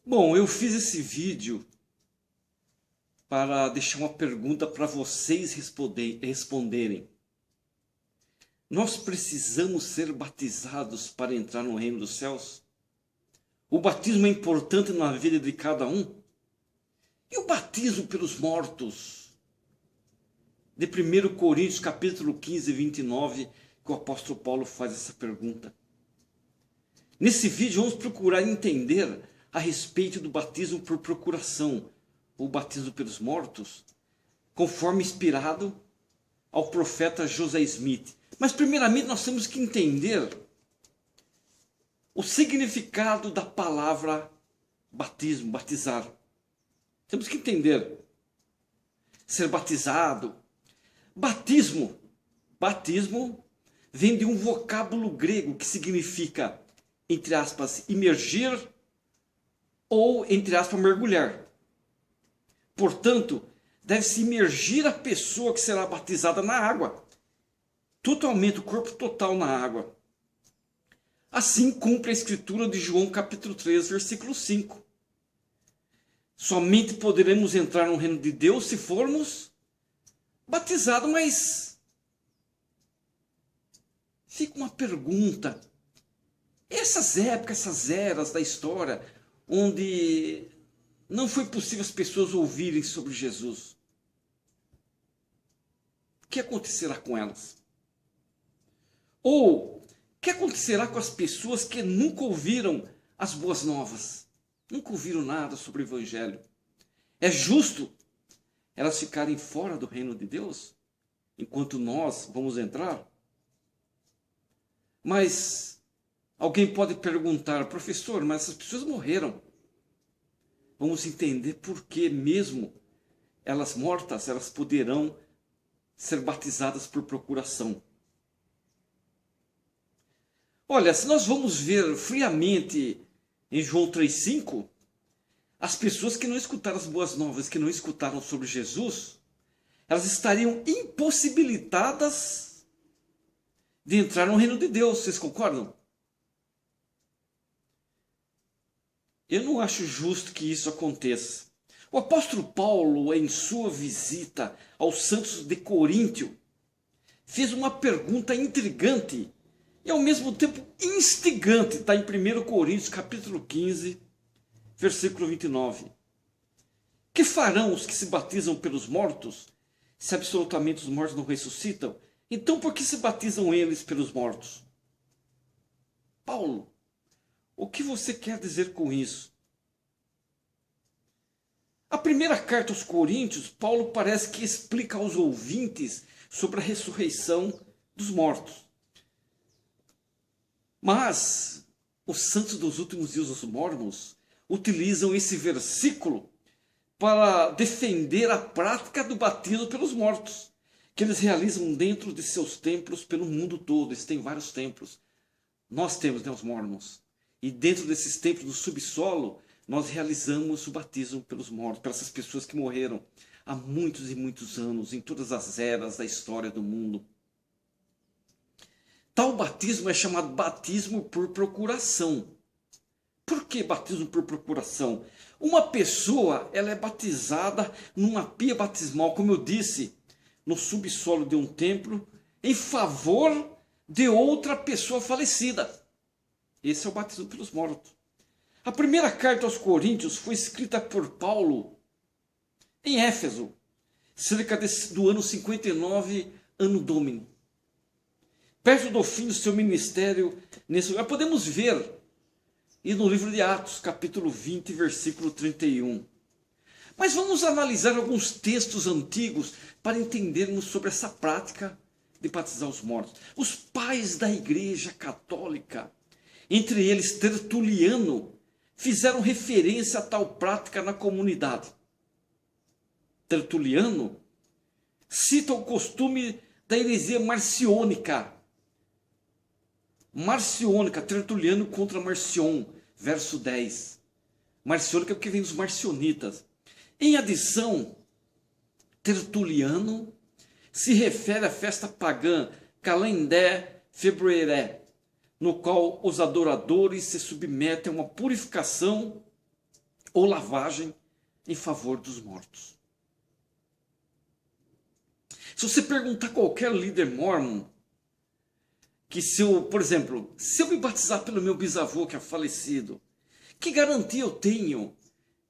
Bom, eu fiz esse vídeo para deixar uma pergunta para vocês responderem. Nós precisamos ser batizados para entrar no reino dos céus? O batismo é importante na vida de cada um? E o batismo pelos mortos? De 1 Coríntios capítulo 15, 29, que o apóstolo Paulo faz essa pergunta. Nesse vídeo vamos procurar entender a respeito do batismo por procuração, ou batismo pelos mortos, conforme inspirado ao profeta José Smith. Mas primeiramente nós temos que entender o significado da palavra batismo, batizar. Temos que entender. Ser batizado. Batismo vem de um vocábulo grego que significa, entre aspas, imergir ou, entre aspas, mergulhar. Portanto, deve-se imergir a pessoa que será batizada na água. Totalmente, o corpo total na água. Assim cumpre a escritura de João capítulo 3, versículo 5. Somente poderemos entrar no reino de Deus se formos batizados, mas fica uma pergunta. Essas épocas, essas eras da história, onde não foi possível as pessoas ouvirem sobre Jesus, o que acontecerá com elas? Ou o que acontecerá com as pessoas que nunca ouviram as boas novas? Nunca ouviram nada sobre o Evangelho? É justo elas ficarem fora do reino de Deus, enquanto nós vamos entrar? Mas alguém pode perguntar, professor, mas essas pessoas morreram. Vamos entender por que mesmo elas mortas, elas poderão ser batizadas por procuração. Olha, se nós vamos ver friamente em João 3,5, as pessoas que não escutaram as boas novas, que não escutaram sobre Jesus, elas estariam impossibilitadas de entrar no reino de Deus. Vocês concordam? Eu não acho justo que isso aconteça. O apóstolo Paulo, em sua visita aos santos de Coríntio, fez uma pergunta intrigante e ao mesmo tempo instigante. Está em 1 Coríntios capítulo 15, versículo 29. Que farão os que se batizam pelos mortos, se absolutamente os mortos não ressuscitam? Então por que se batizam eles pelos mortos? Paulo, o que você quer dizer com isso? A primeira carta aos Coríntios, Paulo parece que explica aos ouvintes sobre a ressurreição dos mortos. Mas os santos dos últimos dias, os mormons, utilizam esse versículo para defender a prática do batismo pelos mortos, que eles realizam dentro de seus templos pelo mundo todo. Eles têm vários templos. Nós temos, né, os mormons. E dentro desses templos do subsolo, nós realizamos o batismo pelos mortos, para essas pessoas que morreram há muitos e muitos anos, em todas as eras da história do mundo. Tal batismo é chamado batismo por procuração. Por que batismo por procuração? Uma pessoa, ela é batizada numa pia batismal, como eu disse, no subsolo de um templo, em favor de outra pessoa falecida. Esse é o batismo pelos mortos. A primeira carta aos Coríntios foi escrita por Paulo em Éfeso, cerca do ano 59, ano Domini. Perto do fim do seu ministério, nesse lugar, podemos ver, e no livro de Atos, capítulo 20, versículo 31. Mas vamos analisar alguns textos antigos para entendermos sobre essa prática de batizar os mortos. Os pais da Igreja Católica, entre eles Tertuliano, fizeram referência a tal prática na comunidade. Tertuliano cita o costume da heresia marciônica. Tertuliano contra Marcion, verso 10. Marciônica é porque vem dos marcionitas. Em adição, Tertuliano se refere à festa pagã Calendé Februeré, no qual os adoradores se submetem a uma purificação ou lavagem em favor dos mortos. Se você perguntar a qualquer líder mórmon, que se eu, por exemplo, se eu me batizar pelo meu bisavô que é falecido, que garantia eu tenho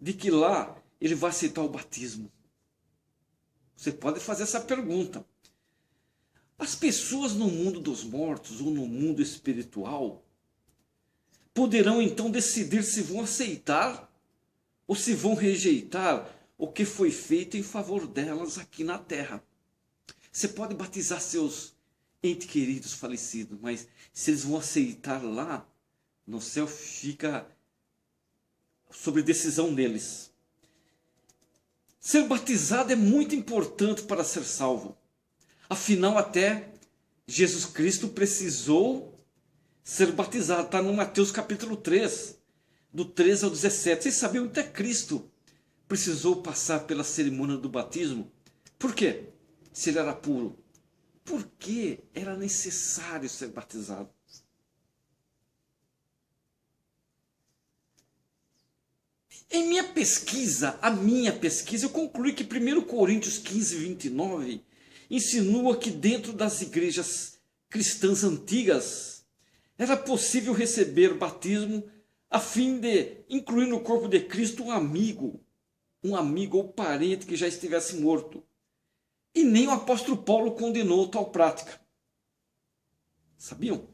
de que lá ele vai aceitar o batismo? Você pode fazer essa pergunta. As pessoas no mundo dos mortos ou no mundo espiritual poderão então decidir se vão aceitar ou se vão rejeitar o que foi feito em favor delas aqui na terra. Você pode batizar seus entes queridos falecidos, mas se eles vão aceitar lá, no céu fica sobre decisão deles. Ser batizado é muito importante para ser salvo. Afinal, até Jesus Cristo precisou ser batizado. Está no Mateus capítulo 3, do 13 ao 17. Vocês sabiam que até Cristo precisou passar pela cerimônia do batismo? Por quê? Se ele era puro. Por que era necessário ser batizado? Em minha pesquisa, eu concluí que 1 Coríntios 15, 29 insinua que dentro das igrejas cristãs antigas era possível receber batismo a fim de incluir no corpo de Cristo um amigo ou parente que já estivesse morto. E nem o apóstolo Paulo condenou tal prática. Sabiam?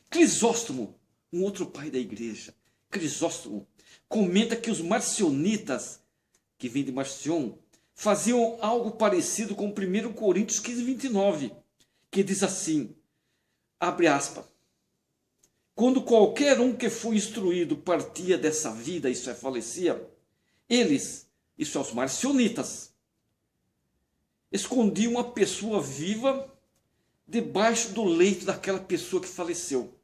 Crisóstomo, um outro pai da igreja, Crisóstomo, comenta que os marcionitas, que vem de Marcion, faziam algo parecido com 1 Coríntios 15, 29, que diz assim, abre aspas, quando qualquer um que foi instruído partia dessa vida, isso é, falecia, eles, isso é, os marcionitas, escondiam a pessoa viva debaixo do leito daquela pessoa que faleceu.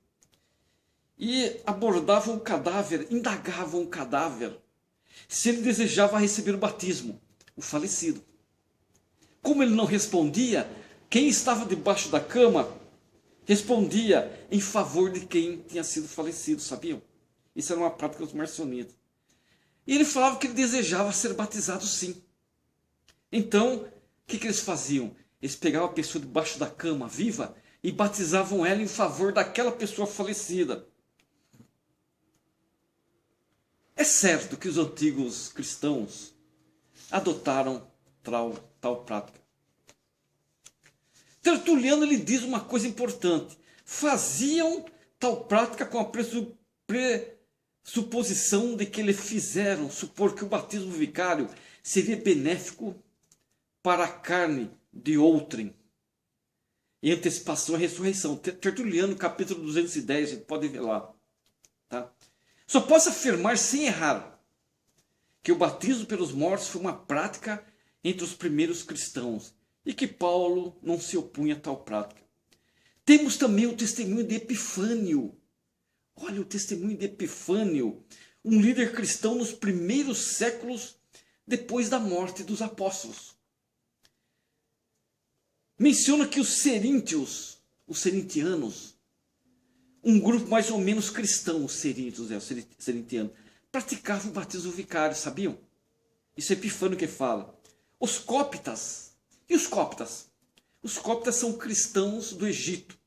E abordavam o cadáver, indagavam o cadáver, se ele desejava receber o batismo, o falecido. Como ele não respondia, quem estava debaixo da cama respondia em favor de quem tinha sido falecido, sabiam? Isso era uma prática dos marcionitas. E ele falava que ele desejava ser batizado sim. Então, o que eles faziam? Eles pegavam a pessoa debaixo da cama, viva, e batizavam ela em favor daquela pessoa falecida. É certo que os antigos cristãos adotaram tal prática. Tertuliano ele diz uma coisa importante. Faziam tal prática com a pressuposição de que eles fizeram supor que o batismo vicário seria benéfico para a carne de outrem, em antecipação à ressurreição. Tertuliano, capítulo 210, a gente pode ver lá. Tá? Só posso afirmar sem errar que o batismo pelos mortos foi uma prática entre os primeiros cristãos e que Paulo não se opunha a tal prática. Temos também o testemunho de Epifânio. Olha o testemunho de Epifânio, um líder cristão nos primeiros séculos depois da morte dos apóstolos. Menciona que os seríntios, os serintianos, um grupo mais ou menos cristão, os serintianos, praticavam o batismo vicário, sabiam? Isso é Epifânio que fala. Os cóptas, e os cóptas? Os cóptas são cristãos do Egito.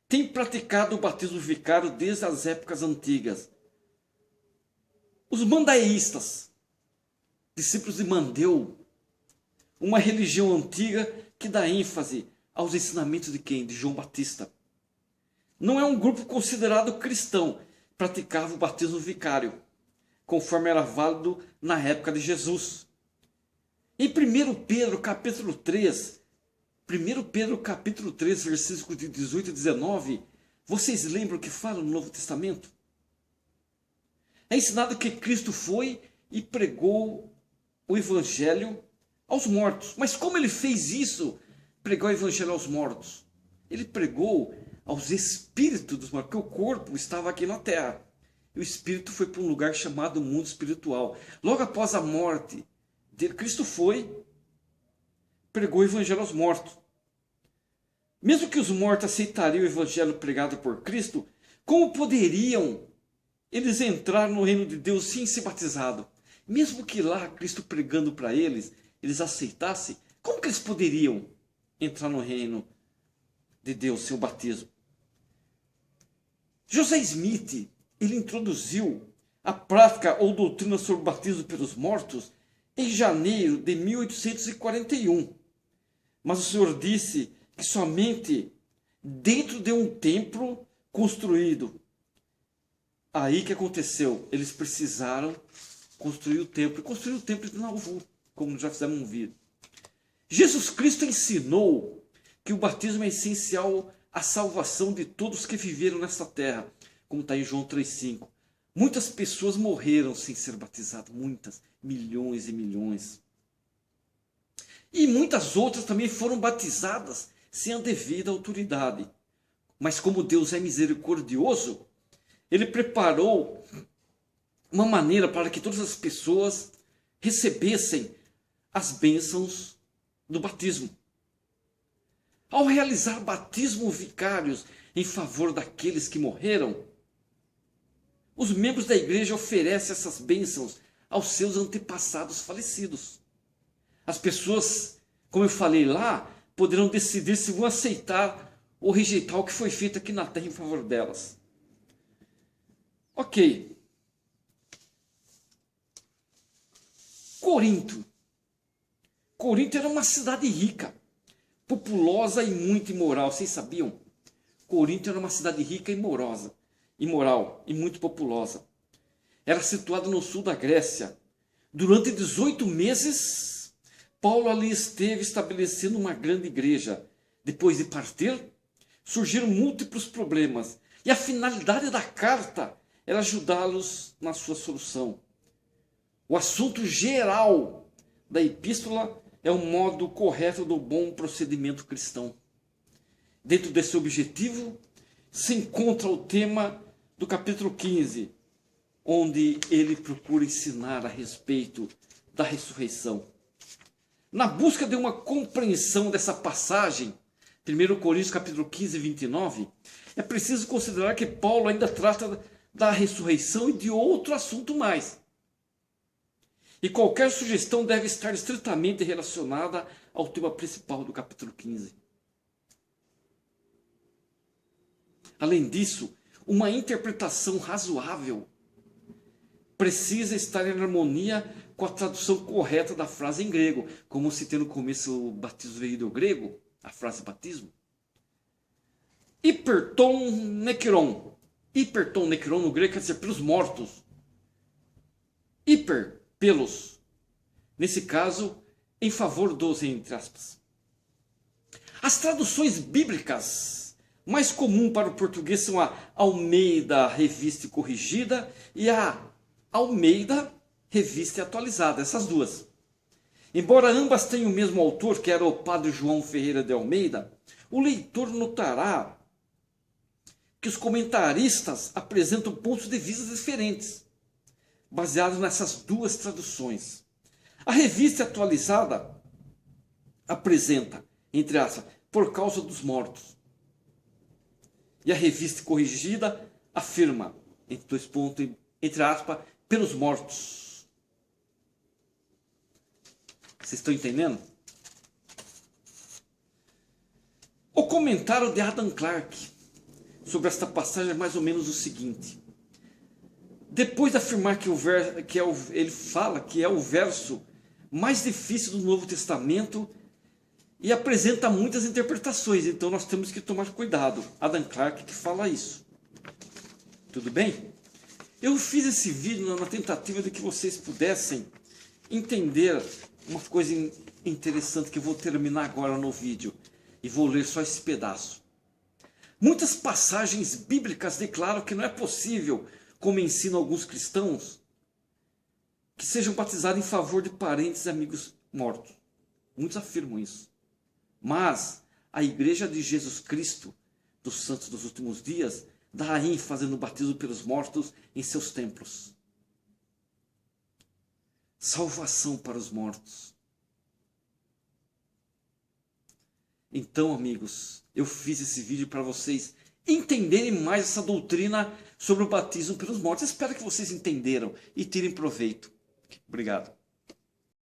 Têm praticado o batismo vicário desde as épocas antigas. Os mandaístas, discípulos de Mandeu, uma religião antiga que dá ênfase aos ensinamentos de quem? De João Batista. Não é um grupo considerado cristão, praticava o batismo vicário, conforme era válido na época de Jesus. Em 1 Pedro capítulo 3, versículos de 18 e 19, vocês lembram o que fala no Novo Testamento? É ensinado que Cristo foi e pregou o evangelho aos mortos. Mas como ele fez isso, pregar o evangelho aos mortos? Ele pregou aos espíritos dos mortos, porque o corpo estava aqui na terra. E o espírito foi para um lugar chamado mundo espiritual. Logo após a morte dele, Cristo foi, pregou o evangelho aos mortos. Mesmo que os mortos aceitariam o evangelho pregado por Cristo, como poderiam eles entrar no reino de Deus sem ser batizado? Mesmo que lá Cristo pregando para eles, eles aceitassem, como que eles poderiam entrar no reino de Deus sem o batismo? José Smith, ele introduziu a prática ou doutrina sobre o batismo pelos mortos em janeiro de 1841. Mas o Senhor disse que somente dentro de um templo construído. Aí que aconteceu? Eles precisaram construir o templo. E construir o templo de novo, como já fizemos um vídeo. Jesus Cristo ensinou que o batismo é essencial à salvação de todos que viveram nesta terra, como está em João 3,5. Muitas pessoas morreram sem ser batizadas, muitas, milhões e milhões. E muitas outras também foram batizadas sem a devida autoridade. Mas como Deus é misericordioso, Ele preparou uma maneira para que todas as pessoas recebessem as bênçãos do batismo. Ao realizar batismos vicários em favor daqueles que morreram, os membros da igreja oferecem essas bênçãos aos seus antepassados falecidos. As pessoas, como eu falei lá, poderão decidir se vão aceitar ou rejeitar o que foi feito aqui na terra em favor delas. Ok. Corinto. Corinto era uma cidade rica, populosa e muito imoral. Vocês sabiam? Corinto era uma cidade rica e imoral e muito populosa. Era situada no sul da Grécia. Durante 18 meses, Paulo ali esteve estabelecendo uma grande igreja. Depois de partir, surgiram múltiplos problemas. E a finalidade da carta era ajudá-los na sua solução. O assunto geral da epístola é o modo correto do bom procedimento cristão. Dentro desse objetivo, se encontra o tema do capítulo 15, onde ele procura ensinar a respeito da ressurreição. Na busca de uma compreensão dessa passagem, 1 Coríntios capítulo 15, 29, é preciso considerar que Paulo ainda trata da ressurreição e de outro assunto mais. E qualquer sugestão deve estar estritamente relacionada ao tema principal do capítulo 15. Além disso, uma interpretação razoável precisa estar em harmonia com a tradução correta da frase em grego. Como citei no começo, o batismo veio do grego, a frase batismo. Hyperton nekron. Hyperton nekron no grego quer dizer pelos mortos. Hyper, pelos. Nesse caso, em favor dos, entre aspas. As traduções bíblicas mais comuns para o português são a Almeida Revista e Corrigida e a Almeida Revista e Atualizada, essas duas. Embora ambas tenham o mesmo autor, que era o padre João Ferreira de Almeida, o leitor notará que os comentaristas apresentam pontos de vista diferentes, baseados nessas duas traduções. A Revista Atualizada apresenta, entre aspas, por causa dos mortos. E a Revista Corrigida afirma, entre dois pontos, entre aspas, pelos mortos. Vocês estão entendendo? O comentário de Adam Clarke sobre esta passagem é mais ou menos o seguinte. Depois de afirmar ele fala que é o verso mais difícil do Novo Testamento e apresenta muitas interpretações, então nós temos que tomar cuidado. Adam Clarke que fala isso. Tudo bem? Eu fiz esse vídeo na tentativa de que vocês pudessem entender uma coisa interessante que eu vou terminar agora no vídeo e vou ler só esse pedaço. Muitas passagens bíblicas declaram que não é possível, como ensinam alguns cristãos, que sejam batizados em favor de parentes e amigos mortos. Muitos afirmam isso. Mas a Igreja de Jesus Cristo, dos Santos dos Últimos Dias, dá ênfase no batismo pelos mortos em seus templos. Salvação para os mortos. Então, amigos, eu fiz esse vídeo para vocês entenderem mais essa doutrina sobre o batismo pelos mortos. Espero que vocês entenderam e tirem proveito. Obrigado.